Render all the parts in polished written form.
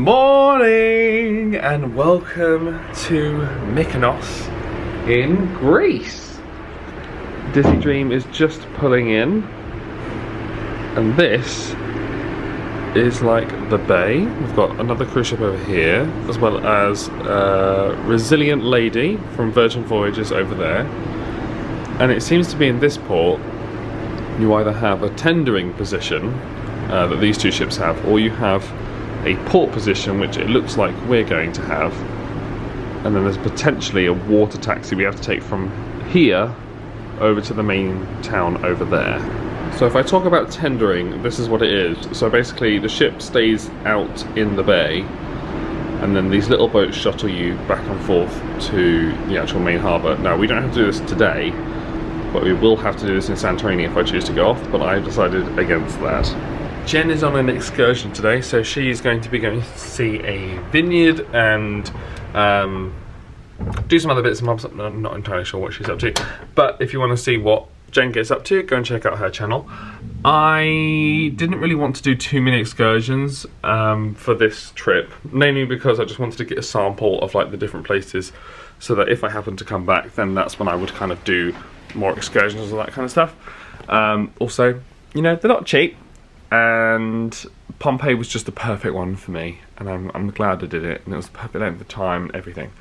Morning and welcome to Mykonos in Greece. Disney Dream is just pulling in, and this is like the bay. We've got another cruise ship over here, as well as Resilient Lady from Virgin Voyages over there. And it seems to be in this port, you either have a tendering position that these two ships have, or you have a port position, which it looks like we're going to have, and then there's potentially a water taxi we have to take from here over to the main town over there. So if I talk about tendering, this is what it is. So basically the ship stays out in the bay, and then these little boats shuttle you back and forth to the actual main harbour. Now we don't have to do this today, but we will have to do this in Santorini if I choose to go off, but I've decided against that. Jen is on an excursion today, so she's going to be going to see a vineyard and do some other bits and bobs. I'm not entirely sure what she's up to, but if you want to see what Jen gets up to, go and check out her channel. I didn't really want to do too many excursions for this trip, mainly because I just wanted to get a sample of like the different places, so that if I happen to come back, then that's when I would kind of do more excursions and that kind of stuff. Also, you know, they're not cheap, and Pompeii was just the perfect one for me, and I'm glad I did it, and it was the perfect length of time and everything.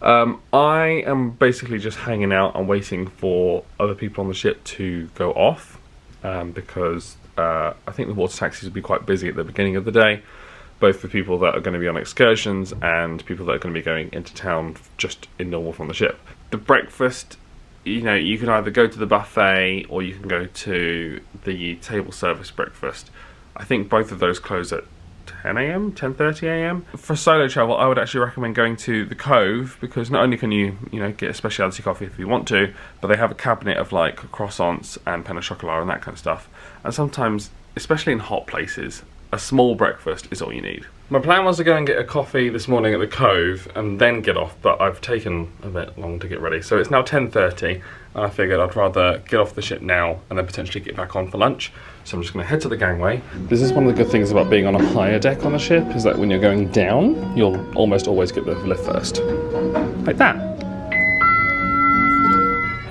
I am basically just hanging out and waiting for other people on the ship to go off, because I think the water taxis will be quite busy at the beginning of the day, both for people that are going to be on excursions and people that are going to be going into town just in normal from the ship. The breakfast, you know, you can either go to the buffet or you can go to the table service breakfast. I think both of those close at 10 AM, 10:30 AM. For solo travel, I would actually recommend going to the Cove, because not only can you know, get a specialty coffee if you want to, but they have a cabinet of like croissants and pain au chocolat and that kind of stuff. And sometimes, especially in hot places, a small breakfast is all you need. My plan was to go and get a coffee this morning at the Cove and then get off, but I've taken a bit long to get ready. So it's now 10:30, and I figured I'd rather get off the ship now and then potentially get back on for lunch. So I'm just going to head to the gangway. This is one of the good things about being on a higher deck on a ship, is that when you're going down, you'll almost always get the lift first. Like that.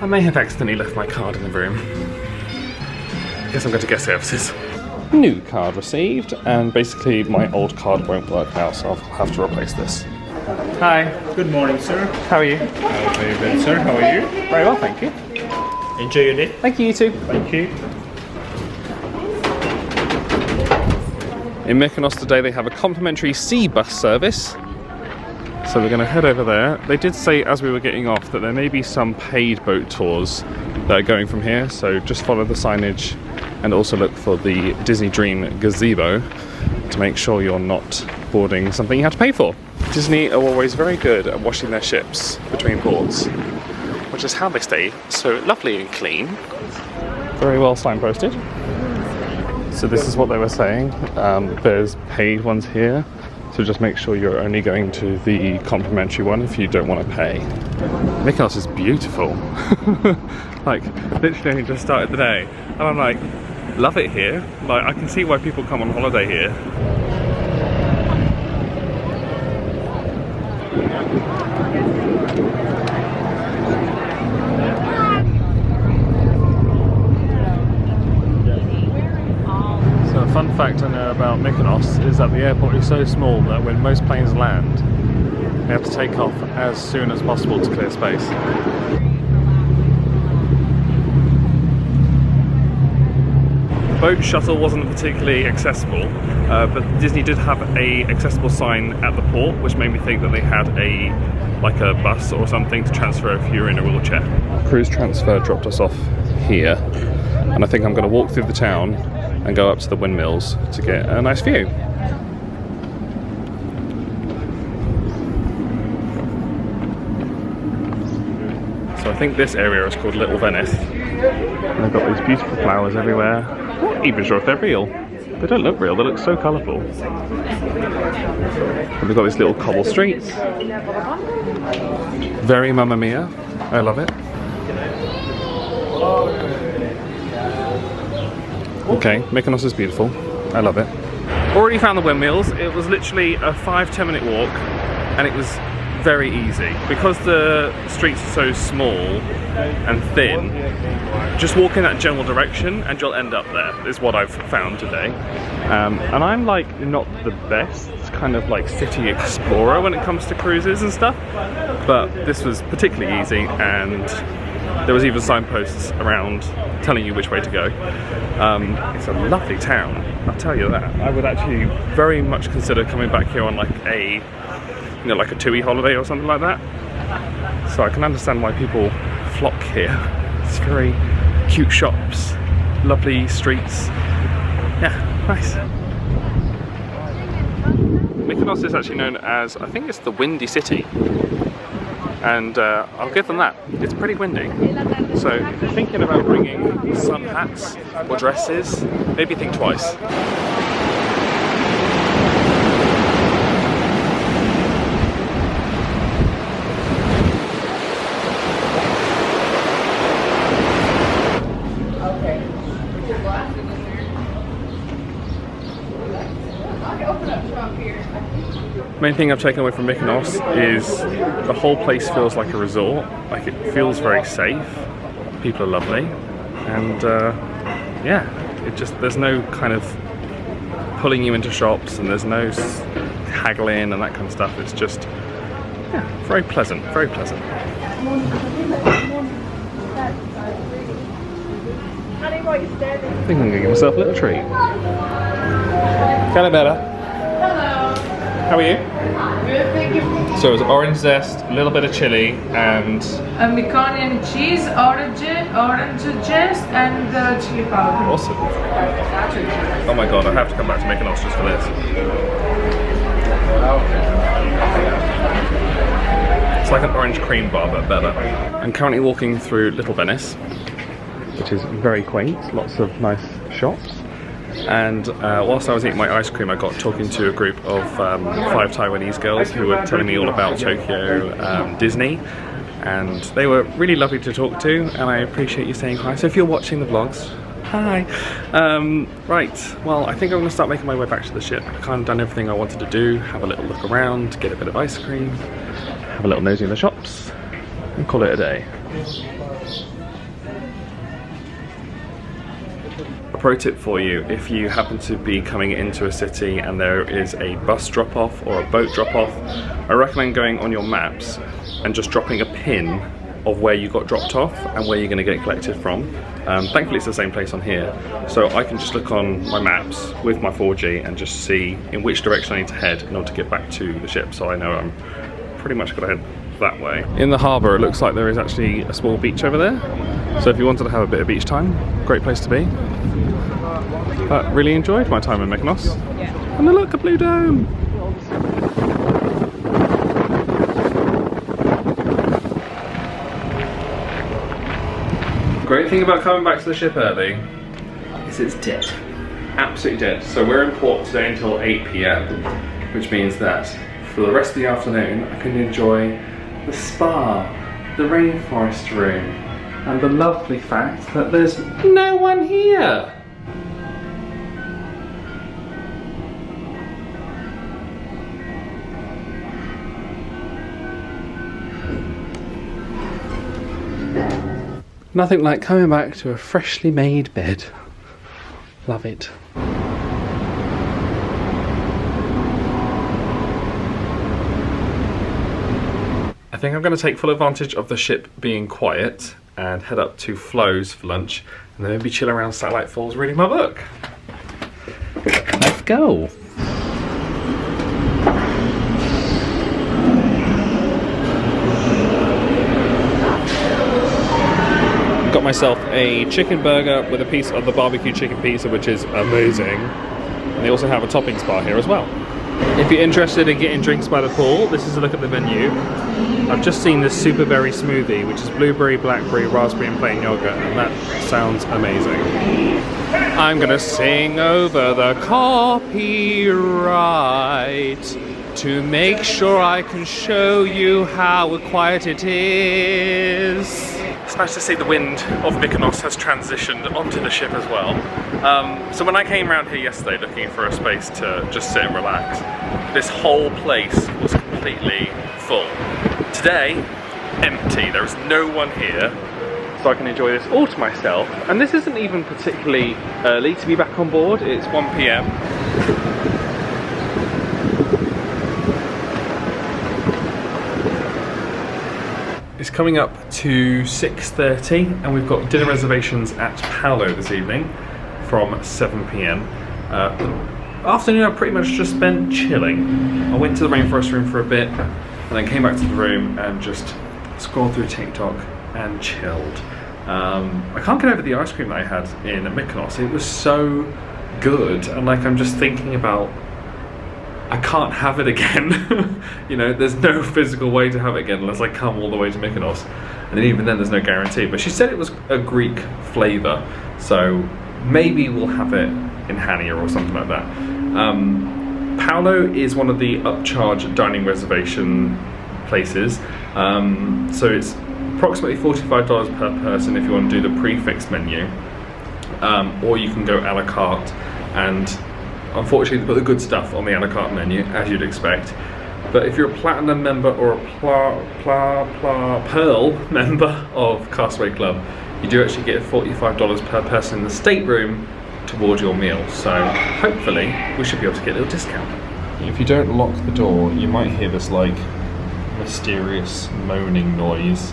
I may have accidentally left my card in the room. I guess I'm going to guest services. New card received, and basically my old card won't work now, so I'll have to replace this. Hi. Good morning, sir. How are you? Very good, sir. How are you? Very well, thank you. Enjoy your day. Thank you, you too. Thank you. In Mykonos today they have a complimentary sea bus service, so we're going to head over there. They did say as we were getting off that there may be some paid boat tours that are going from here, so just follow the signage and also look for the Disney Dream gazebo to make sure you're not boarding something you have to pay for. Disney are always very good at washing their ships between ports, which is how they stay so lovely and clean. Very well signposted. So this is what they were saying. There's paid ones here, so just make sure you're only going to the complimentary one if you don't want to pay. Mykonos is beautiful. Like, literally just started the day, and I'm like, love it here. Like, I can see why people come on holiday here. Fun fact I know about Mykonos is that the airport is so small that when most planes land, they have to take off as soon as possible to clear space. The boat shuttle wasn't particularly accessible, but Disney did have a accessible sign at the port, which made me think that they had like a bus or something to transfer if you're in a wheelchair. Cruise Transfer dropped us off here, and I think I'm going to walk through the town and go up to the windmills to get a nice view. So I think this area is called Little Venice. And they've got these beautiful flowers everywhere. I'm not even sure if they're real. They don't look real, they look so colourful. And they've got these little cobble streets. Very Mamma Mia. I love it. Okay, Mykonos is beautiful. I love it. Already found the windmills. It was literally a 5–10 minute walk, and it was very easy. Because the streets are so small and thin, just walk in that general direction and you'll end up there, is what I've found today. And I'm like not the best kind of like city explorer when it comes to cruises and stuff, but this was particularly easy, and there was even signposts around telling you which way to go. It's a lovely town, I'll tell you that. I would actually very much consider coming back here on like a, you know, like a TUI holiday or something like that. So I can understand why people flock here. It's very cute shops, lovely streets. Yeah, nice. Mykonos is actually known as, I think it's the Windy City. And I'll give them that. It's pretty windy. So if you're thinking about bringing sun hats or dresses, maybe think twice. Main thing I've taken away from Mykonos is the whole place feels like a resort. Like, it feels very safe. People are lovely, and yeah, it just, there's no kind of pulling you into shops, and there's no haggling and that kind of stuff. It's just, yeah, very pleasant, very pleasant. I think I'm gonna give myself a little treat. Kind of better. How are you? Good, thank you. So it was orange zest, a little bit of chili, and Meconian cheese, orange zest, and chili powder. awesome. Oh my god, I have to come back to Mykonos just for this. It's like an orange cream bar, but better. I'm currently walking through Little Venice, which is very quaint, lots of nice shops. And whilst I was eating my ice cream, I got talking to a group of 5 Taiwanese girls who were telling me all about Tokyo Disney, and they were really lovely to talk to, and I appreciate you saying hi. So if you're watching the vlogs, hi. Right, well, I think I'm going to start making my way back to the ship. I've kind of done everything I wanted to do, have a little look around, get a bit of ice cream, have a little nosy in the shops, and call it a day. Pro tip for you, if you happen to be coming into a city and there is a bus drop-off or a boat drop-off, I recommend going on your maps and just dropping a pin of where you got dropped off and where you're going to get collected from. Thankfully it's the same place on here, so I can just look on my maps with my 4G and just see in which direction I need to head in order to get back to the ship, so I know I'm pretty much going to head that way. In the harbour it looks like there is actually a small beach over there, so if you wanted to have a bit of beach time, great place to be. But really enjoyed my time in Mykonos. And look, a blue dome! Great thing about coming back to the ship early is it's dead. Absolutely dead. So we're in port today until 8 PM, which means that for the rest of the afternoon I can enjoy the spa, the rainforest room, and the lovely fact that there's no one here. Nothing like coming back to a freshly made bed. Love it. I think I'm going to take full advantage of the ship being quiet and head up to Flo's for lunch, and then maybe chill around Satellite Falls reading my book. Let's go. Got myself a chicken burger with a piece of the barbecue chicken pizza, which is amazing. And they also have a toppings bar here as well. If you're interested in getting drinks by the pool, this is a look at the menu. I've just seen this super berry smoothie, which is blueberry, blackberry, raspberry and plain yogurt, and that sounds amazing. I'm gonna sing over the copyright to make sure I can show you how quiet it is. It's nice to see the wind of Mykonos has transitioned onto the ship as well. So when I came around here yesterday looking for a space to just sit and relax, this whole place was completely full. Today, empty. There is no one here, so I can enjoy this all to myself. And this isn't even particularly early to be back on board. It's 1 PM. It's coming up to 6:30 and we've got dinner reservations at Paolo this evening from 7 PM. The afternoon I pretty much just spent chilling. I went to the rainforest room for a bit and then came back to the room and just scrolled through TikTok and chilled. I can't get over the ice cream that I had in Mykonos. It was so good, and like I'm just thinking about, I can't have it again. You know, there's no physical way to have it again unless I come all the way to Mykonos. And even then there's no guarantee. But she said it was a Greek flavour, so maybe we'll have it in Hania or something like that. Paolo is one of the upcharge dining reservation places. So it's approximately $45 per person if you want to do the prefix menu. Or you can go a la carte, and unfortunately they put the good stuff on the a la carte menu, as you'd expect. But if you're a platinum member or a pearl member of Castaway Club, you do actually get $45 per person in the stateroom towards your meal. So hopefully we should be able to get a little discount. If you don't lock the door, you might hear this like mysterious moaning noise.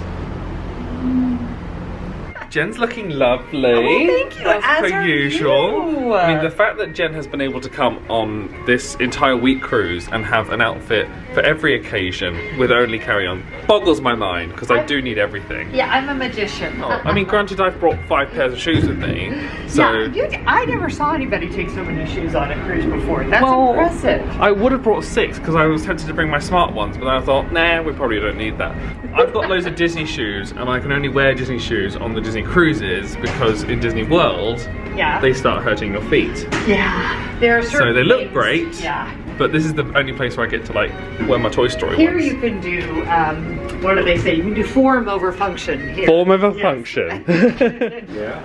Jen's looking lovely. Oh, thank you. As per are usual. you. I mean, the fact that Jen has been able to come on this entire week cruise and have an outfit for every occasion with only carry-on boggles my mind, because I do need everything. Yeah, I'm a magician. Oh, I mean, granted, I've brought 5 pairs of shoes with me, so... Yeah, I never saw anybody take so many shoes on a cruise before. That's impressive. I would have brought 6 because I was tempted to bring my smart ones, but then I thought, nah, we probably don't need that. I've got loads of Disney shoes, and I can only wear Disney shoes on the Disney cruises because in Disney World, they start hurting your feet. Yeah, there are certain So they look things. great. Yeah. But this is the only place where I get to like wear my Toy Story Here ones. you can do, what do they say? You can do form over function here. Form over Yes. function.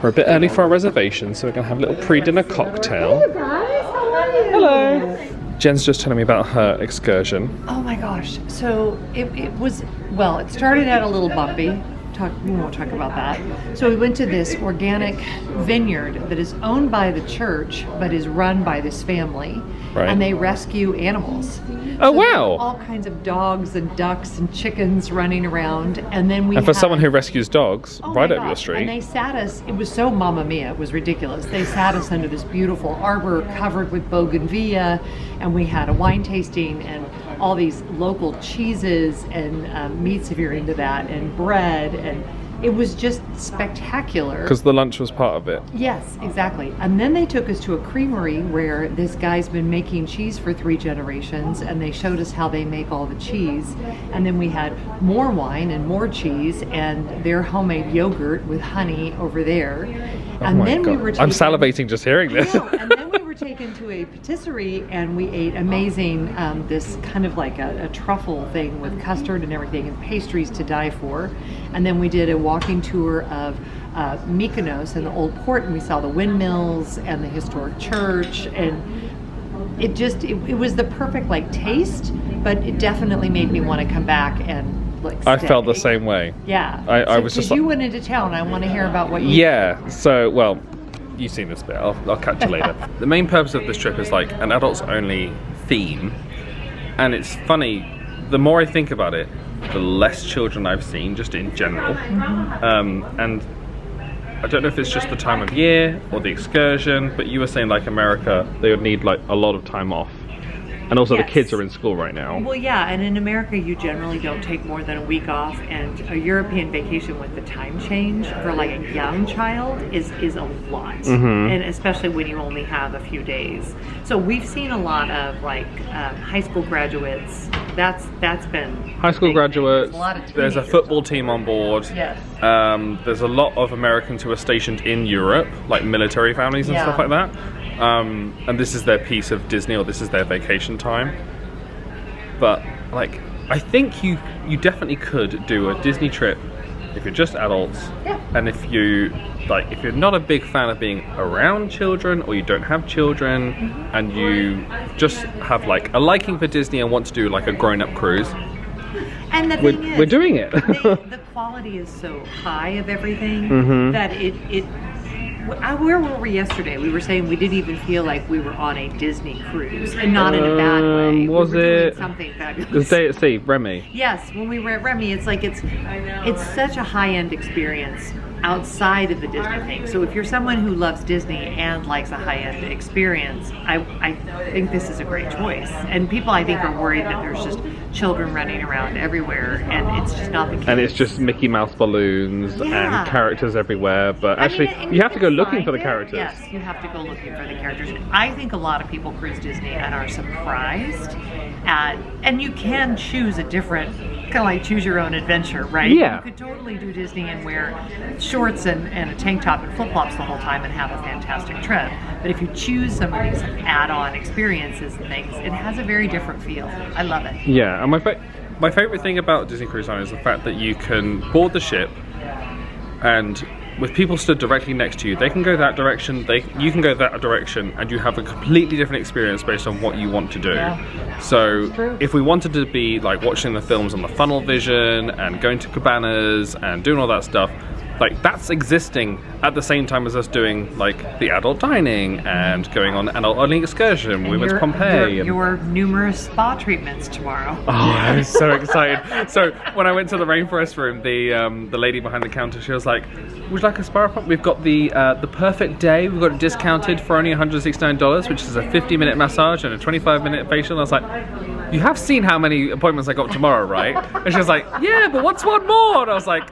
We're a bit early for our reservation, so we're going to have a little pre-dinner cocktail. Hey guys, how are you? Hello. Jen's just telling me about her excursion. Oh my gosh. So it was, well, it started out a little bumpy. We won't talk about that. So we went to this organic vineyard that is owned by the church, but is run by this family. Right. And they rescue animals. Oh, So there wow. were all kinds of dogs and ducks and chickens running around. And then we And for had- someone who rescues dogs, Oh right my over your gosh. street. And they sat us, it was so Mamma Mia, it was ridiculous. They sat us under this beautiful arbor covered with bougainvillea, and we had a wine tasting and all these local cheeses and meats if you're into that, and bread, and it was just spectacular. Because the lunch was part of it. Yes, exactly. And then they took us to a creamery where this guy's been making cheese for 3 generations, and they showed us how they make all the cheese. And then we had more wine and more cheese and their homemade yogurt with honey over there. And Oh my then God. we were I'm taken, salivating just hearing this. I know. And then we were taken to a patisserie and we ate amazing, this kind of like a truffle thing with custard and everything, and pastries to die for. And then we did a walking tour of Mykonos and the old port, and we saw the windmills and the historic church, and it just, it was the perfect like taste, but it definitely made me want to come back and like I felt the stay. same way. Yeah. I So, was 'cause just you like- went into town. I want to hear about what you Yeah, so, well, you've seen this bit. I'll catch you later. The main purpose of this trip is like an adults only theme. And it's funny, the more I think about it, the less children I've seen, just in general. And I don't know if it's just the time of year or the excursion, but you were saying like America, they would need like a lot of time off. And also the Yes. kids are in school right now. Well, yeah, and in America, you generally don't take more than a week off, and a European vacation with the time change for like a young child is a lot, and especially when you only have a few days. So we've seen a lot of like high school graduates. That's been High school big graduates, things. A lot of there's a teenagers. football team on board. Yes. There's a lot of Americans who are stationed in Europe, like military families and Yeah. stuff like that. And this is their piece of Disney, or this is their vacation time. But like, I think you definitely could do a Disney trip if you're just adults, Yeah. and if you're not a big fan of being around children, or you don't have children, and you just have like a liking for Disney and want to do like a grown-up cruise, And the thing is, we're doing it. the quality is so high of everything Mhm. that where were we yesterday? We were saying we didn't even feel like we were on a Disney cruise, and not in a bad way. Was we were doing it something the fabulous? day at sea, Remy? Yes, when we were at Remy, it's like it's such a high-end experience outside of the Disney thing. So if you're someone who loves Disney and likes a high-end experience, I think this is a great choice. And people, I think, are worried that there's just children running around everywhere, and it's just not the case. And it's just Mickey Mouse balloons Yeah. and characters everywhere, but actually and you have to go can looking for the find it. characters. Yes, you have to go looking for the characters. I think a lot of people cruise Disney and are surprised at, and you can choose a different, kind of like choose your own adventure, right? Yeah. You could totally do Disney and wear shorts and a tank top and flip-flops the whole time and have a fantastic trip. But if you choose some of these add-on experiences and things, it has a very different feel. I love it. Yeah, and my favorite thing about Disney Cruise Line is the fact that you can board the ship, and with people stood directly next to you, they can go that direction, you can go that direction, and you have a completely different experience based on what you want to do. Yeah. So True. if we wanted to be like watching the films on the funnel vision and going to cabanas and doing all that stuff, like that's existing at the same time as us doing like the adult dining and going on an adult learning excursion. We went to Pompeii. and- Your numerous spa treatments tomorrow. Oh, I was so excited. So when I went to the rainforest room, the lady behind the counter, she was like, "Would you like a spa appointment? We've got the perfect day. We've got it discounted for only $169, which is a 50-minute massage and a 25-minute facial." And I was like, "You have seen how many appointments I got tomorrow, right?" And she was like, "Yeah, but what's one more?" And I was like,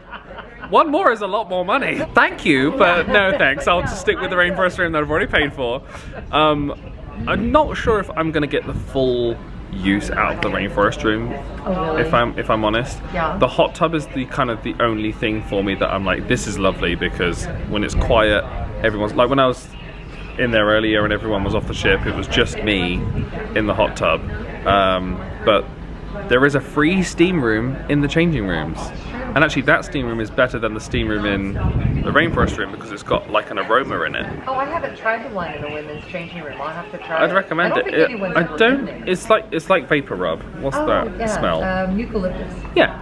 "One more is a lot more money. Thank you, but no thanks. I'll just stick with the rainforest room that I've already paid for." I'm not sure if I'm going to get the full use out of the rainforest room. Oh, really? If I'm honest. Yeah. The hot tub is the kind of the only thing for me that I'm like, this is lovely, because when it's quiet, everyone's like, when I was in there earlier and everyone was off the ship, it was just me in the hot tub. But there is a free steam room in the changing rooms. And actually that steam room is better than the steam room in the rainforest room because it's got like an aroma in it. Oh, I haven't tried the one in the women's changing room. I'll have to try I'd recommend it. It's like vapor rub. What's that smell? Eucalyptus. Yeah.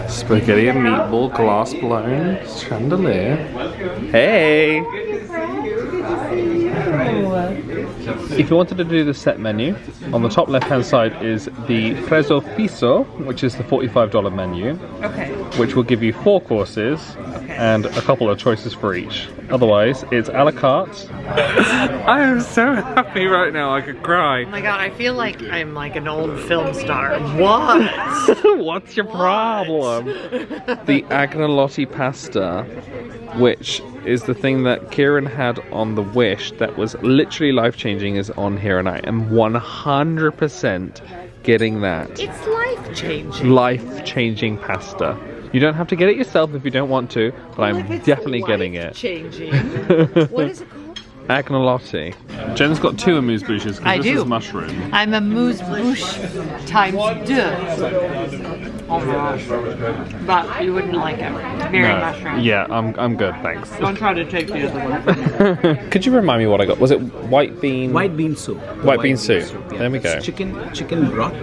Spaghetti and meatball glass blown chandelier. Hey! If you wanted to do the set menu, on the top left hand side is the Prezzo Fisso, which is the $45 menu, Okay. which will give you 4 courses and a couple of choices for each. Otherwise, it's a la carte. I am so happy right now, I could cry. Oh my god, I feel like I'm like an old film star. What? What's your problem? The agnolotti pasta, which is the thing that Kieran had on the Wish that was literally life-changing, is on here, and I am 100% getting that. It's life-changing. Life-changing pasta. You don't have to get it yourself if you don't want to, but I'm definitely getting it. Changing. What is it called? Agnolotti. Jen's got 2 amuse-bouches I because this do. is mushroom. I'm a mousse-bouche times 2. But you wouldn't like it. Very mushroom. Yeah, I'm good, thanks. Don't try to take the other one. Could you remind me what I got? Was it white bean? White bean soup. White bean soup. Yeah. There we go. It's chicken broth,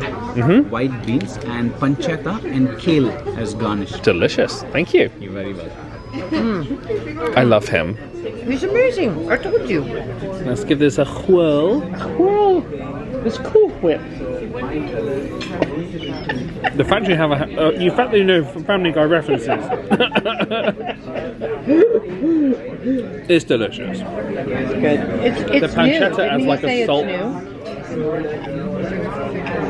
white beans, and pancetta and kale as garnish. Delicious. Thank you. You're very welcome. I love him. He's amazing. I told you. Let's give this a whirl. Whirl. It's Cool Whip. The fact you have the fact that you know Family Guy references. It's delicious. It's good. It's The pancetta adds like a salt.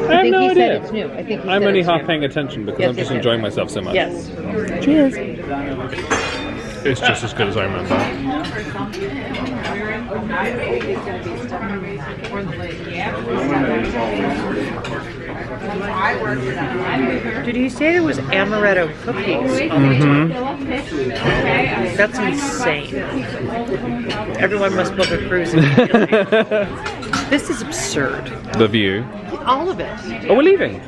I have no idea. It's new. I think he I'm said only it's half new. paying attention because Yes, I'm just yes, yes. enjoying myself so much. Yes. Cheers. It's just as good as I remember. Did he say there was amaretto cookies? That's insane. Everyone must book a cruise immediately. This is absurd. The view. All of it. Oh, we're leaving.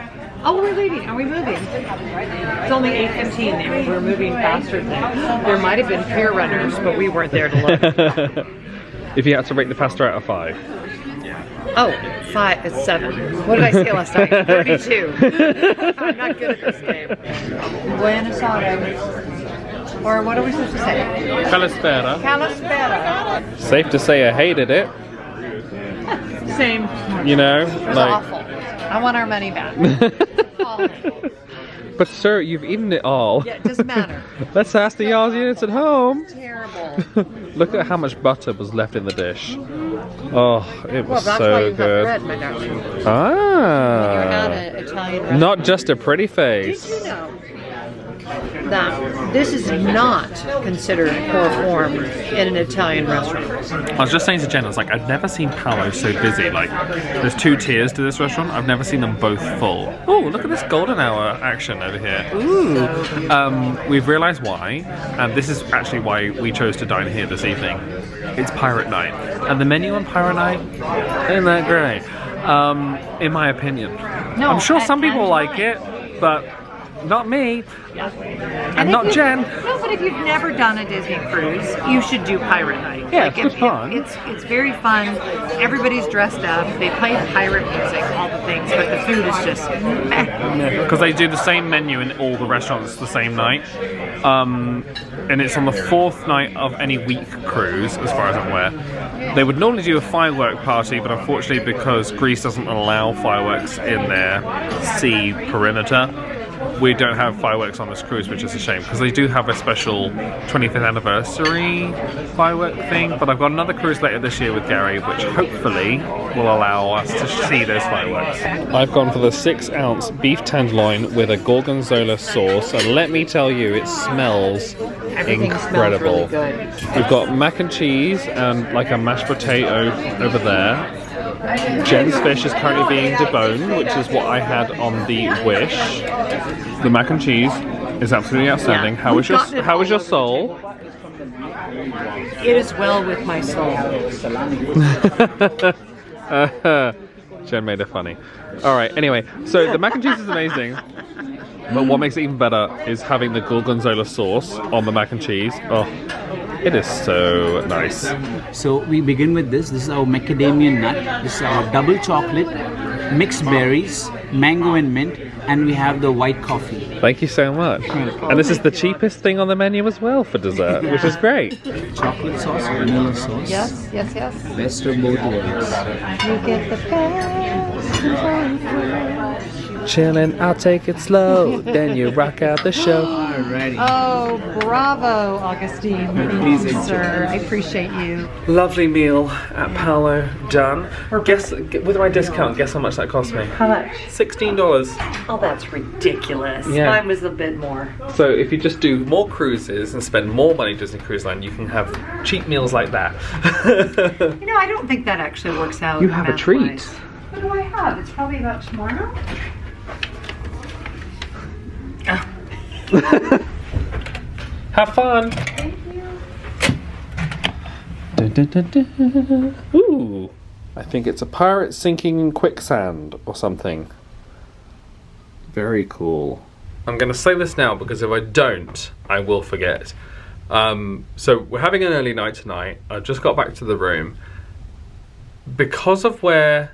Oh, we're leaving. Are we moving? It's only 8:15 and we're moving faster than. There might have been peer runners, but we weren't there to look. If you had to rate the pasta out of 5. Oh, 5. It's 7. What did I say last night? 32. I'm not good at this game. Buenos Aires. Or what are we supposed to say? Calispera. Calispera. Safe to say I hated it. Same. You know, It was awful. I want our money back. All of it. But sir, you've eaten it all. Yeah, it doesn't matter. Let's ask the audience at home. Terrible. Look at how much butter was left in the dish. Oh, it was Well, that's why so you have good. bread, my darling. You're not Ah, an Italian restaurant. not just a pretty face. Did you know that this is not considered core form in an Italian restaurant? I was just saying to Jen, I was like, I've never seen Paolo so busy. Like, there's 2 tiers to this restaurant. I've never seen them both full. Oh, look at this golden hour action over here. Ooh. We've realised why, and this is actually why we chose to dine here this evening. It's Pirate Night, and the menu on Pirate Night isn't that great, in my opinion. No, I'm sure some and people like mine. it, but not me. And if not you- Jen. No, but if you've never done a Disney cruise, you should do Pirate Night. Yeah, it's good fun. It's very fun. Everybody's dressed up. They play pirate music, all the things, but the food is just meh. Because they do the same menu in all the restaurants the same night. And it's on the 4th night of any week cruise, as far as I'm aware. They would normally do a firework party, but unfortunately because Greece doesn't allow fireworks in their sea perimeter, we don't have fireworks on this cruise, which is a shame, because they do have a special 25th anniversary firework thing, but I've got another cruise later this year with Gary, which hopefully will allow us to see those fireworks. I've gone for the 6-ounce beef tenderloin with a gorgonzola sauce, and let me tell you, it smells Everything incredible. smells really good. We've got mac and cheese and like a mashed potato over there. Jen's fish is currently being deboned, which is what I had on the Wish. The mac and cheese is absolutely outstanding. Yeah. How was We've your gotten it soul? It is well with my soul. Jen made it funny. Alright, anyway, so the mac and cheese is amazing. But what makes it even better is having the gorgonzola sauce on the mac and cheese. Oh, it is so nice. So we begin with this. This is our macadamia nut. This is our double chocolate, mixed berries, mango and mint, and we have the white coffee. Thank you so much. And this is the cheapest thing on the menu as well for dessert, which is great. Chocolate sauce, vanilla sauce. Yes, yes, yes. Best of both worlds. You get the best. Chillin', I'll take it slow, then you rock out the show. Alrighty. Oh, bravo, Augustine. Please Thank you, enjoy. sir. I appreciate you. Lovely meal at Paolo done. Guess, with my discount, guess how much that cost me? How much? $16. Oh, that's ridiculous. Yeah. Mine was a bit more. So if you just do more cruises and spend more money Disney Cruise Line, you can have cheap meals like that. You know, I don't think that actually works out. You have a treat. math-wise. What do I have? It's probably about tomorrow. Have fun. Thank you. Dun, dun, dun, dun. Ooh, I think it's a pirate sinking in quicksand or something. Very cool. I'm going to say this now because if I don't, I will forget. So we're having an early night tonight. I just got back to the room. Because of where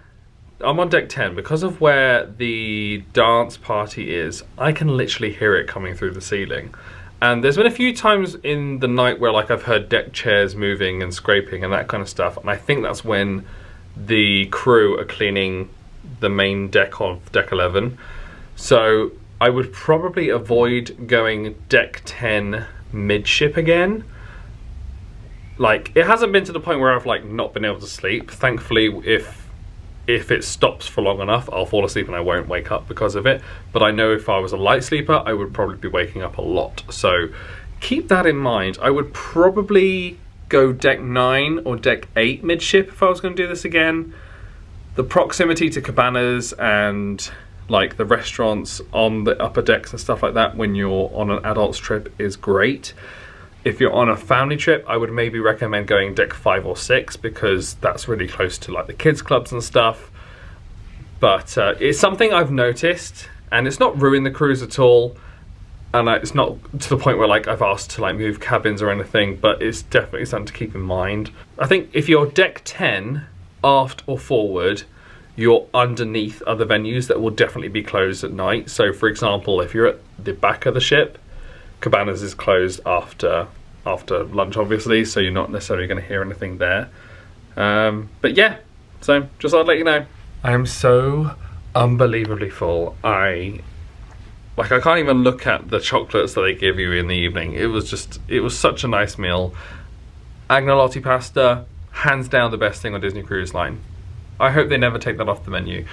I'm on deck 10, because of where the dance party is, I can literally hear it coming through the ceiling. And there's been a few times in the night where like I've heard deck chairs moving and scraping and that kind of stuff. And I think that's when the crew are cleaning the main deck of deck 11. So I would probably avoid going deck 10 midship again. Like, it hasn't been to the point where I've like not been able to sleep. Thankfully, if it stops for long enough, I'll fall asleep and I won't wake up because of it. But I know if I was a light sleeper, I would probably be waking up a lot. So keep that in mind. I would probably go deck 9 or deck 8 midship if I was going to do this again. The proximity to cabanas and like the restaurants on the upper decks and stuff like that when you're on an adults trip is great. If you're on a family trip, I would maybe recommend going deck 5 or 6 because that's really close to like the kids clubs and stuff. But it's something I've noticed, and it's not ruined the cruise at all. And it's not to the point where like I've asked to like move cabins or anything, but it's definitely something to keep in mind. I think if you're deck 10, aft or forward, you're underneath other venues that will definitely be closed at night. So for example, if you're at the back of the ship, Cabanas is closed after lunch obviously, so you're not necessarily going to hear anything there. But yeah, so just thought I'd let you know. I am so unbelievably full. I can't even look at the chocolates that they give you in the evening. It was such a nice meal. Agnolotti pasta, hands down the best thing on Disney Cruise Line. I hope they never take that off the menu.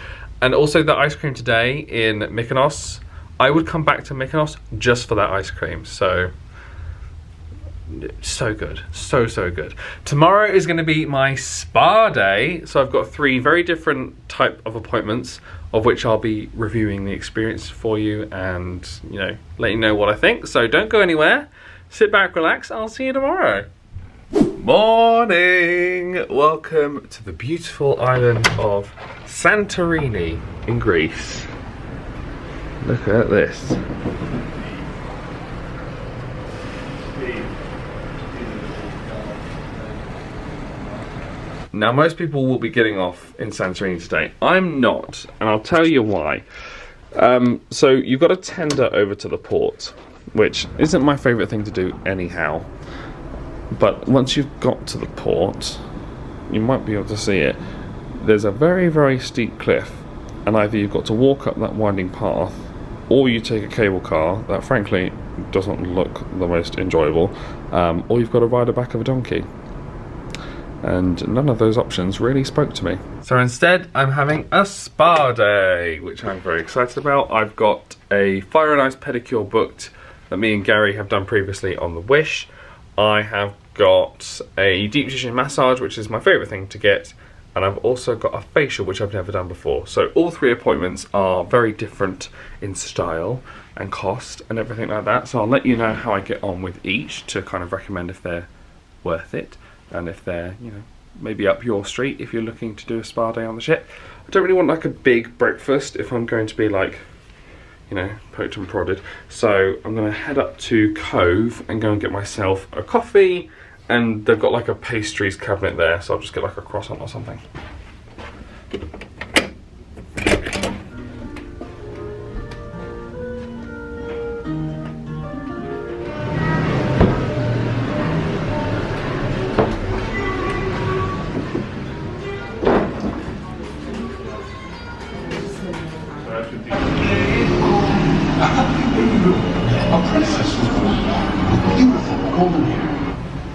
And also the ice cream today in Mykonos, I would come back to Mykonos just for that ice cream. So good, so good. Tomorrow is going to be my spa day, so I've got 3 very different type of appointments, of which I'll be reviewing the experience for you and, you know, let you know what I think. So don't go anywhere, sit back, relax, I'll see you tomorrow. Morning! Welcome to the beautiful island of Santorini in Greece. Look at this. Now, most people will be getting off in Santorini today. I'm not, and I'll tell you why. So you've got to tender over to the port, which isn't my favourite thing to do anyhow. But once you've got to the port, you might be able to see it. There's a very, very steep cliff, and either you've got to walk up that winding path, or you take a cable car that frankly doesn't look the most enjoyable, or you've got to ride the back of a donkey. And none of those options really spoke to me. So instead, I'm having a spa day, which I'm very excited about. I've got a Fire and Ice pedicure booked that me and Gary have done previously on the Wish. I have got a deep tissue massage, which is my favourite thing to get. And I've also got a facial, which I've never done before. So all 3 appointments are very different in style and cost and everything like that. So I'll let you know how I get on with each to kind of recommend if they're worth it. And if they're, you know, maybe up your street if you're looking to do a spa day on the ship. I don't really want like a big breakfast if I'm going to be like, you know, poked and prodded. So I'm going to head up to Cove and go and get myself a coffee. And they've got like a pastries cabinet there, so I'll just get like a croissant or something.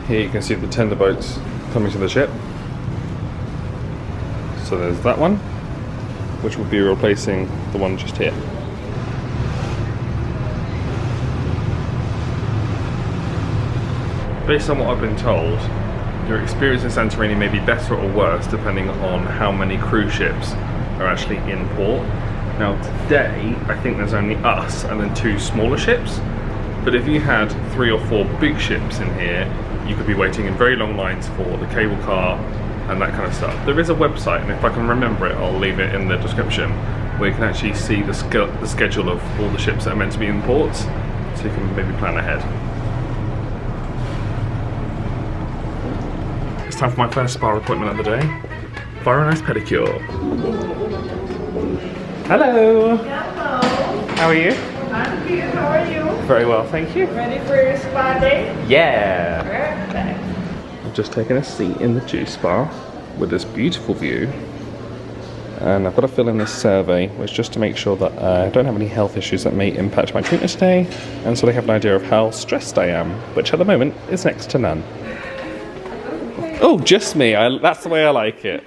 Here you can see the tender boats coming to the ship. So there's that one, which will be replacing the one just here. Based on what I've been told, your experience in Santorini may be better or worse depending on how many cruise ships are actually in port. Now today, I think there's only us and then 2 smaller ships. But if you had 3 or 4 big ships in here, you could be waiting in very long lines for the cable car and that kind of stuff. There is a website, and if I can remember it, I'll leave it in the description, where you can actually see the schedule of all the ships that are meant to be in ports, so you can maybe plan ahead. It's time for my first spa appointment of the day. Fire and Ice pedicure. Hello! Hello. How are you? I'm good. How are you? Very well, thank you. Ready for your spa day? Yeah! Perfect. I've just taken a seat in the juice bar with this beautiful view, and I've got to fill in this survey, which is just to make sure that I don't have any health issues that may impact my treatment today, and so they have an idea of how stressed I am, which at the moment is next to none. Okay. Oh, just me. That's the way I like it.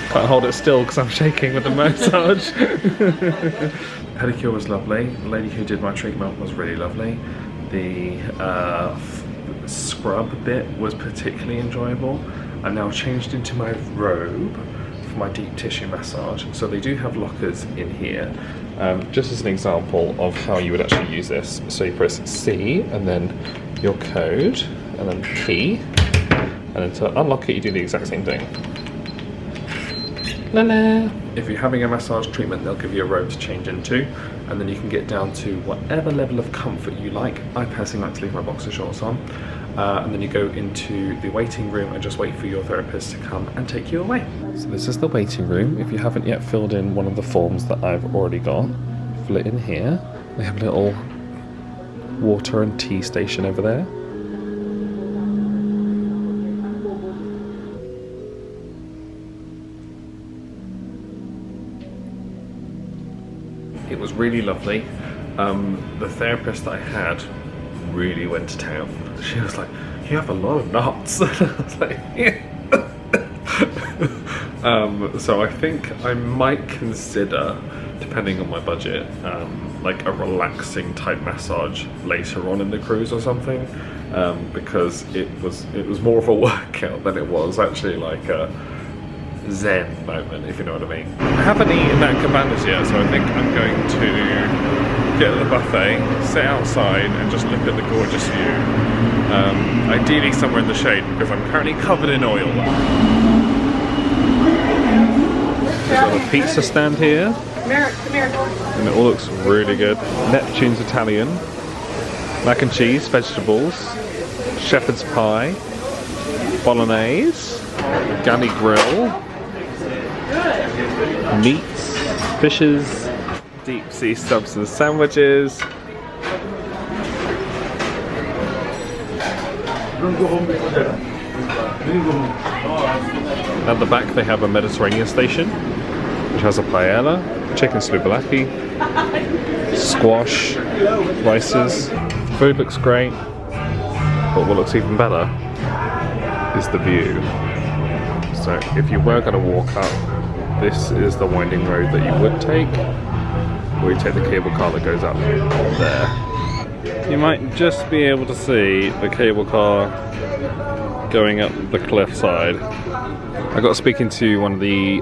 Can't hold it still because I'm shaking with the massage. Pedicure was lovely. The lady who did my treatment was really lovely. The scrub bit was particularly enjoyable. I'm now changed into my robe for my deep tissue massage. So they do have lockers in here. Just as an example of how you would actually use this. So you press C and then your code and then P. And then to unlock it, you do the exact same thing. La la. If you're having a massage treatment, they'll give you a robe to change into, and then you can get down to whatever level of comfort you like. I personally like to leave my boxer shorts on. And then you go into the waiting room and just wait for your therapist to come and take you away. So this is the waiting room. If you haven't yet filled in one of the forms that I've already got, fill it in here. They have a little water and tea station over there. It was really lovely. The therapist that I had really went to town. She was like, "You have a lot of knots." I was like, "Yeah." So I think I might consider, depending on my budget, like a relaxing type massage later on in the cruise or something, because it was more of a workout than it was actually like a zen moment, if you know what I mean. I haven't eaten at Cabanas yet, so I think I'm going to get the buffet, sit outside and just look at the gorgeous view. Ideally somewhere in the shade because I'm currently covered in oil. There's a little pizza stand here and it all looks really good. Neptune's Italian, mac and cheese, vegetables, shepherd's pie, bolognese, Galley grill, meats, fishes, deep sea subs and sandwiches. At the back they have a Mediterranean station which has a paella, chicken souvlaki, squash, rices. Food looks great, but what looks even better is the view. So if you were going to walk up, this is the winding road that you would take, or you take the cable car that goes up there. You might just be able to see the cable car going up the cliffside. I got speaking to one of the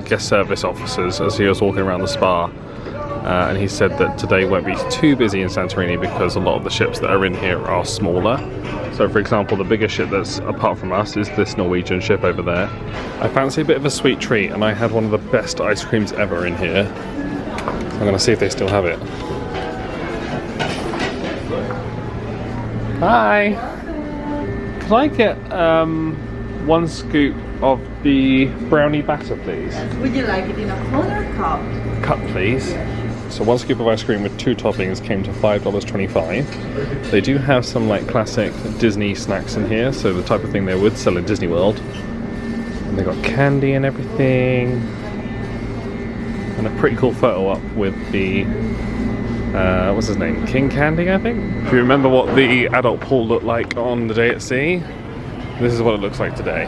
guest service officers as he was walking around the spa, and he said that today won't be too busy in Santorini because a lot of the ships that are in here are smaller. So for example, the biggest ship that's apart from us is this Norwegian ship over there. I fancy a bit of a sweet treat, and I had one of the best ice creams ever in here. I'm gonna see if they still have it. Hi! Could I get one scoop of the brownie batter, please? Would you like it in a cone or cup? Cup, please. So one scoop of ice cream with 2 toppings came to $5.25. They do have some like classic Disney snacks in here, so the type of thing they would sell in Disney World. And they got candy and everything. And a pretty cool photo up with the, what's his name? King Candy, I think? If you remember what the adult pool looked like on the day at sea, this is what it looks like today.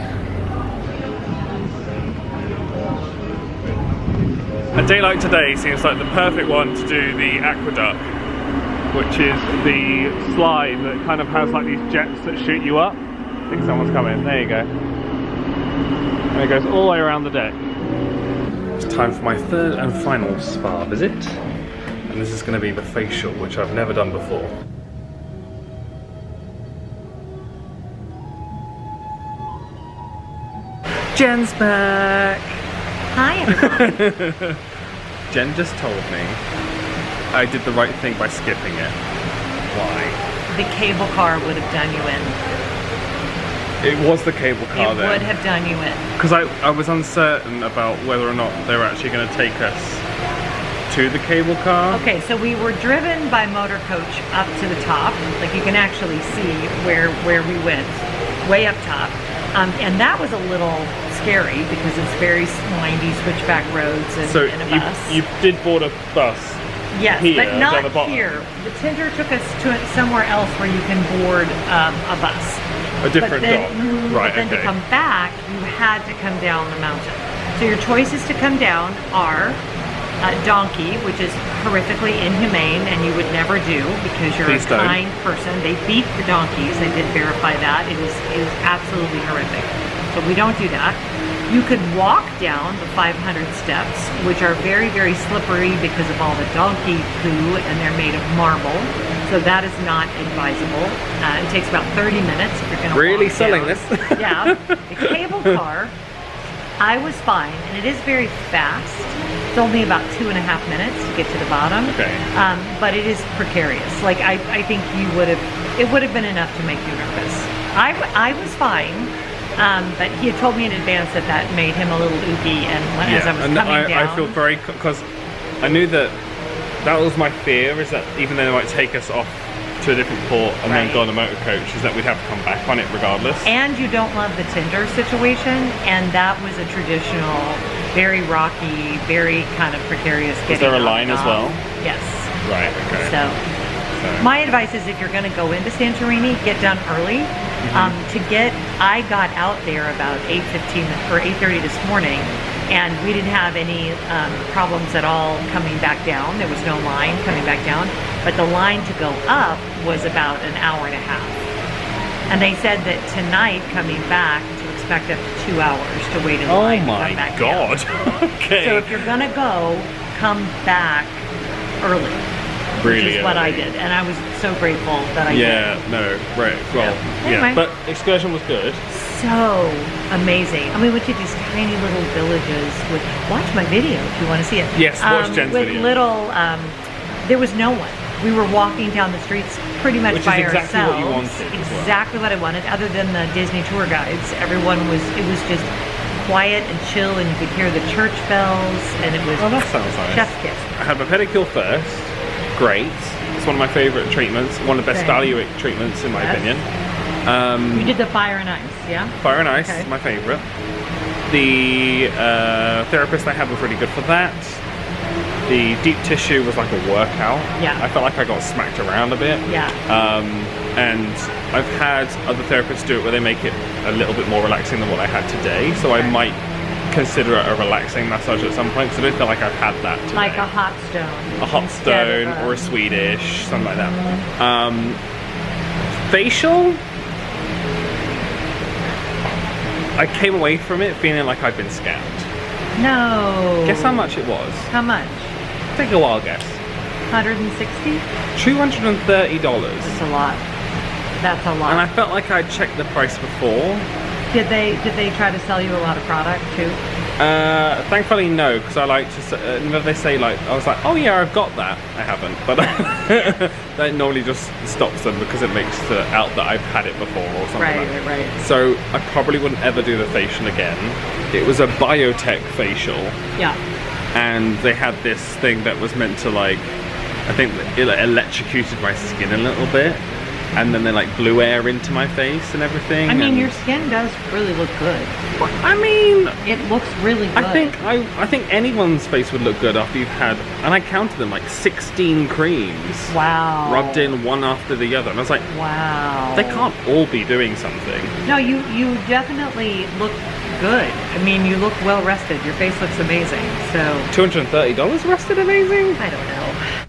A day like today seems like the perfect one to do the aqueduct, which is the slide that kind of has like these jets that shoot you up. I think someone's coming. There you go. And it goes all the way around the deck. It's time for my third and final spa visit. And this is going to be the facial, which I've never done before. Jen's back! Hi, everyone. Jen just told me I did the right thing by skipping it. Why? The cable car would have done you in. It was the cable car It then. would have done you in. Because I was uncertain about whether or not they were actually going to take us to the cable car. Okay, so we were driven by motor coach up to the top. Like you can actually see where we went, way up top. And that was a little scary because it's very windy switchback roads and, So and a bus. you did board a bus. Yes, here, but not down the bottom. here. The Tinder took us to somewhere else where you can board a bus. A different but then, dock. Right, but then okay. to come back, you had to come down the mountain. So your choices to come down are donkey, which is horrifically inhumane and you would never do because you're Please a don't. kind person. They beat the donkeys. I did verify that. It is absolutely horrific. So we don't do that. You could walk down the 500 steps, which are very, very slippery because of all the donkey poo, and they're made of marble. So that is not advisable. It takes about 30 minutes if you're going to Really walk selling down. this? Yeah. The cable car I was fine, and it is very fast. It's only about 2.5 minutes to get to the bottom. Okay. But it is precarious. Like I think it would have been enough to make you nervous. I was fine, but he had told me in advance that made him a little ooky, and as I was coming down. I feel very, because I knew that was my fear, is that even though they might take us off to a different port and then go on a motor coach, is that we'd have to come back on it regardless. And you don't love the Tinder situation, and that was a traditional, very rocky, very kind of precarious. Is there a line as well? Yes. Right, okay. So my advice is, if you're going to go into Santorini, get done early. I got out there about 8:15 or 8:30 this morning, and we didn't have any problems at all coming back down. There was no line coming back down, but the line to go up was about an hour and a half. And they said that tonight, coming back, to expect up to 2 hours to wait in line to come back down. Okay. So if you're gonna go, come back early. Really Which is what I early. did, and I was so grateful that I did. Yeah, no, right, well, Anyway. But excursion was good. So amazing. And we went to these tiny little villages with, watch my video if you want to see it. Yes, watch Jen's with video. little, there was no one. We were walking down the streets pretty much Which is by exactly what ourselves. you wanted as well. Exactly what I wanted, other than the Disney tour guides. It was just quiet and chill, and you could hear the church bells, and it was Oh, that sounds nice. chef's kiss. I had my pedicure first. Great. It's one of my favourite treatments. One of the best Same. value treatments, in my Yes. opinion. You did the fire and ice, yeah? Fire and Ice Okay. is my favourite. The therapist I had was really good for that. The deep tissue was like a workout. Yeah. I felt like I got smacked around a bit. Yeah. And I've had other therapists do it where they make it a little bit more relaxing than what I had today. So I might consider it a relaxing massage at some point, because I don't feel like I've had that today. Like a hot stone. A hot instead stone of or a Swedish, something like that. Facial, I came away from it feeling like I'd been scammed. No. Guess how much it was? How much? Take a wild guess. 160? $230. That's a lot. That's a lot. And I felt like I'd checked the price before. Did they try to sell you a lot of product too? Thankfully no, because I like to say, whenever they say like, I was like, oh yeah, I've got that. I haven't, but that normally just stops them, because it makes it out that I've had it before or something like that. Right. So I probably wouldn't ever do the facial again. It was a biotech facial, Yeah. and they had this thing that was meant to, like, I think it electrocuted my skin a little bit, and then they like blew air into my face and everything. I mean, and your skin does really look good. I mean, It looks really good. I think anyone's face would look good after you've had, and I counted them, like 16 creams. Wow. Rubbed in one after the other, and I was like, Wow. they can't all be doing something. No, you definitely look good. I mean, you look well rested. Your face looks amazing. So $230 rested amazing? I don't know.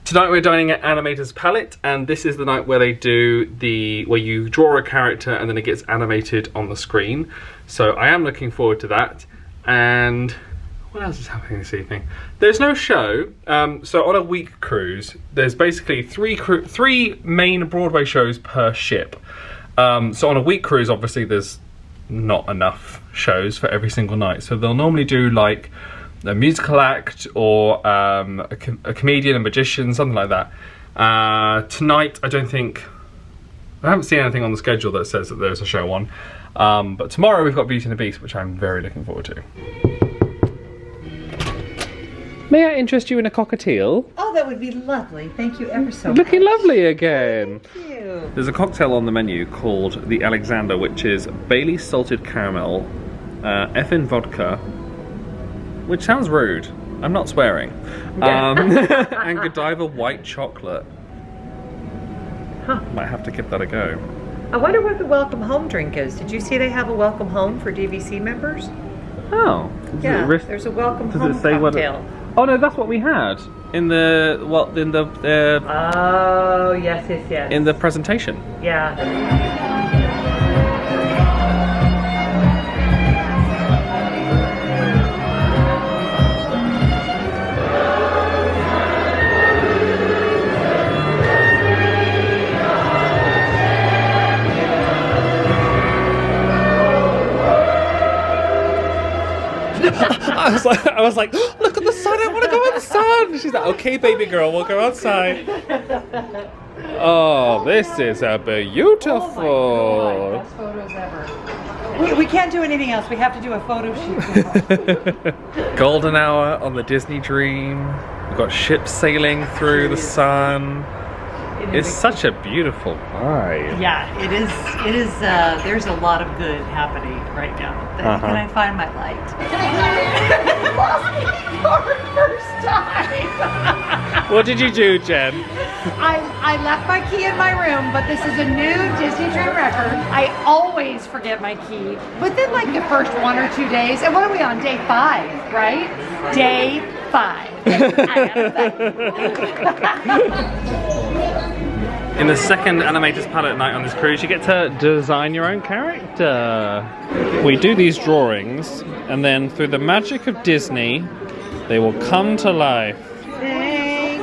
Tonight we're dining at Animator's Palette, and this is the night where they do where you draw a character and then it gets animated on the screen. So I am looking forward to that. And what else is happening this evening? There's no show. So on a week cruise, there's basically three main Broadway shows per ship. So on a week cruise, obviously there's not enough shows for every single night. So they'll normally do like a musical act or a comedian, a magician, something like that. Tonight, I haven't seen anything on the schedule that says that there's a show on. But tomorrow we've got Beauty and the Beast, which I'm very looking forward to. May I interest you in a cockatiel? Oh, that would be lovely. Thank you ever so much. Looking lovely again. Thank you. There's a cocktail on the menu called the Alexander, which is Bailey's salted caramel, effin vodka, which sounds rude. I'm not swearing. And Godiva white chocolate. Huh. Might have to give that a go. I wonder what the welcome home drink is. Did you see they have a welcome home for DVC members? Oh. Yeah, there's a welcome Does home it say what? cocktail. Oh no, that's what we had in the Oh, yes. in the presentation. Yeah. I was like, look at the sun, I want to go in the sun. She's like, okay, baby girl, we'll go outside. Oh, this is a beautiful. Oh my God, best photos ever. We can't do anything else. We have to do a photo shoot. Golden hour on the Disney Dream. We've got ships sailing through the sun. It's such a beautiful vibe. Yeah, it is. It is. There's a lot of good happening right now. Can I find my light? Lost me for the first time. What did you do, Jen? I left my key in my room, but this is a new Disney Dream record. I always forget my key within like the first 1 or 2 days. And what are we on? Day 5, right? Day 5. In the second Animators Palette night on this cruise, you get to design your own character. We do these drawings, and then through the magic of Disney, they will come to life. Thank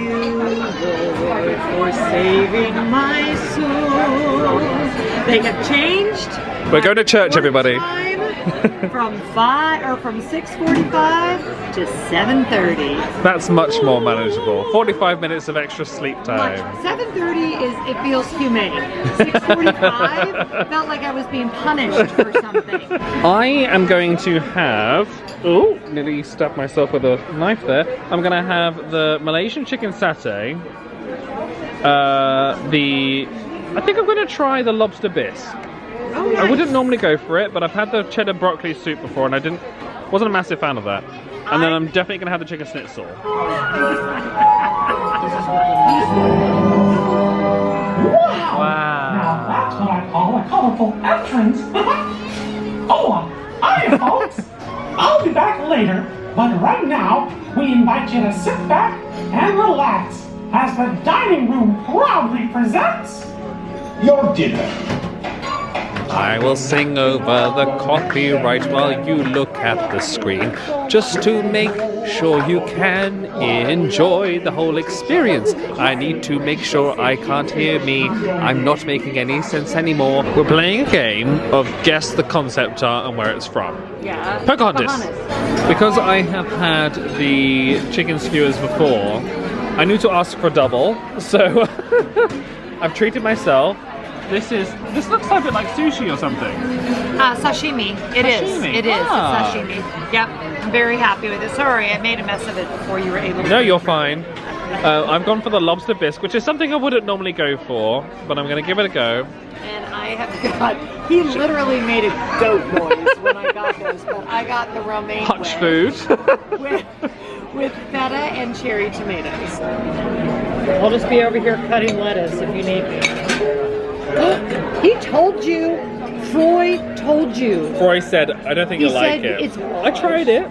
you, Lord, for saving my soul. They have changed. We're going to church, everybody. From 6:45 to 7:30. That's much more manageable. 45 minutes of extra sleep time. 7:30 is, it feels humane. 6:45 felt like I was being punished for something. I am going to have, oh, nearly stabbed myself with a knife there. I'm going to have the Malaysian chicken satay. I think I'm going to try the lobster bisque. Oh, nice. I wouldn't normally go for it, but I've had the cheddar broccoli soup before and I wasn't a massive fan of that. And then I'm definitely going to have the chicken schnitzel. Wow. Now that's what I call a colorful entrance. Oh, hi folks. I'll be back later, but right now we invite you to sit back and relax as the dining room proudly presents your dinner. I will sing over the copyright while you look at the screen, just to make sure you can enjoy the whole experience. I need to make sure I can't hear me. I'm not making any sense anymore. We're playing a game of guess the concept art and where it's from. Yeah. Pocahontas. Because I have had the chicken skewers before, I knew to ask for double, so I've treated myself. This looks a bit like sushi or something. Sashimi. It is. Sashimi. It is. Ah. It's sashimi. Yep. I'm very happy with it. Sorry, I made a mess of it before you were able to. No, you're fine. I've gone for the lobster bisque, which is something I wouldn't normally go for, but I'm going to give it a go. And I have got, he literally made a goat noise when I got those, but I got the romaine Hutch food. with feta and cherry tomatoes. I'll just be over here cutting lettuce if you need me. He told you. Troy told you. Troy said, I don't think you'll like it. I tried it.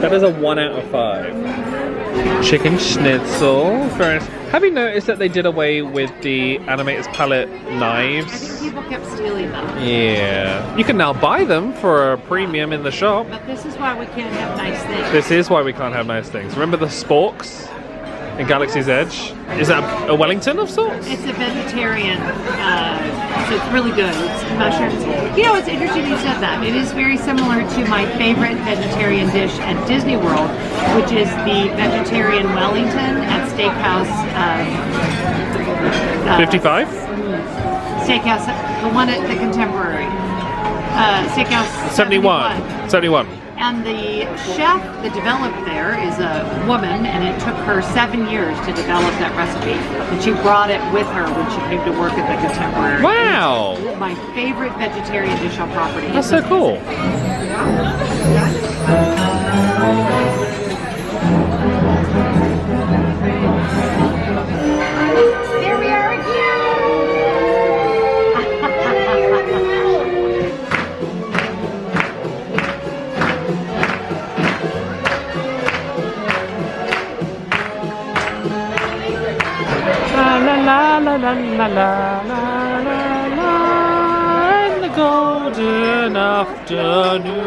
That is a 1 out of 5. Chicken schnitzel. Very nice. Have you noticed that they did away with the Animators Palette knives? I think people kept stealing them. Yeah. You can now buy them for a premium in the shop. But this is why we can't have nice things. This is why we can't have nice things. Remember the sporks in Galaxy's Edge? Is that a Wellington of sorts? It's a vegetarian, so it's really good. It's mushrooms. You know, it's interesting you said that. It is very similar to my favorite vegetarian dish at Disney World, which is the vegetarian Wellington at Steakhouse. 55? Steakhouse, the one at the Contemporary. Steakhouse 71. 71. And the chef that developed there is a woman, and it took her 7 years to develop that recipe. And she brought it with her when she came to work at the Contemporary. Wow! It's my favorite vegetarian dish on property. That's so cool. There we are again! La la la la la la la la in the golden afternoon.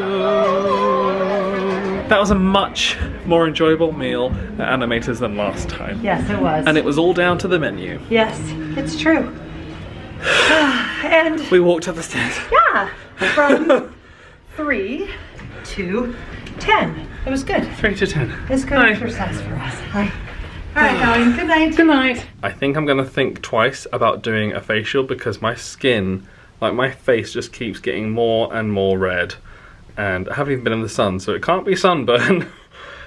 That was a much more enjoyable meal at Animators than last time. Yes, it was. And it was all down to the menu. Yes, it's true. And We walked up the stairs. yeah, from 3 to 10. It was good. 3 to 10. It's good Hi. exercise for us. Hi. All right, Colleen. Good night. Good night. I think I'm gonna think twice about doing a facial because my skin, like my face, just keeps getting more and more red, and I haven't even been in the sun, so it can't be sunburn.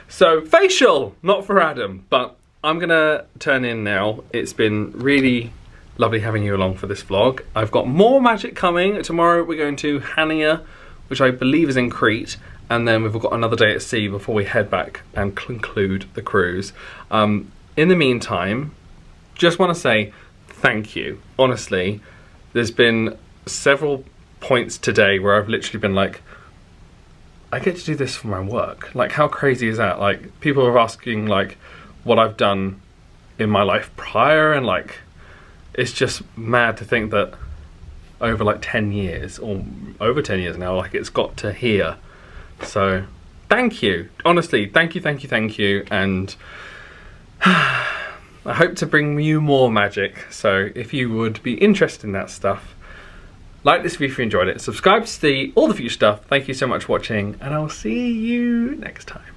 So facial, not for Adam, but I'm gonna turn in now. It's been really lovely having you along for this vlog. I've got more magic coming. Tomorrow we're going to Hania, which I believe is in Crete, and then we've got another day at sea before we head back and conclude the cruise. In the meantime, just want to say thank you. Honestly, there's been several points today where I've literally been like, I get to do this for my work. Like, how crazy is that? Like, people are asking like what I've done in my life prior, and like, it's just mad to think that over like 10 years, or over 10 years now, like it's got to here. So thank you, honestly, thank you, and I hope to bring you more magic. So if you would be interested in that stuff, like this video if you enjoyed it, subscribe to see all the future stuff. Thank you so much for watching, and I'll see you next time.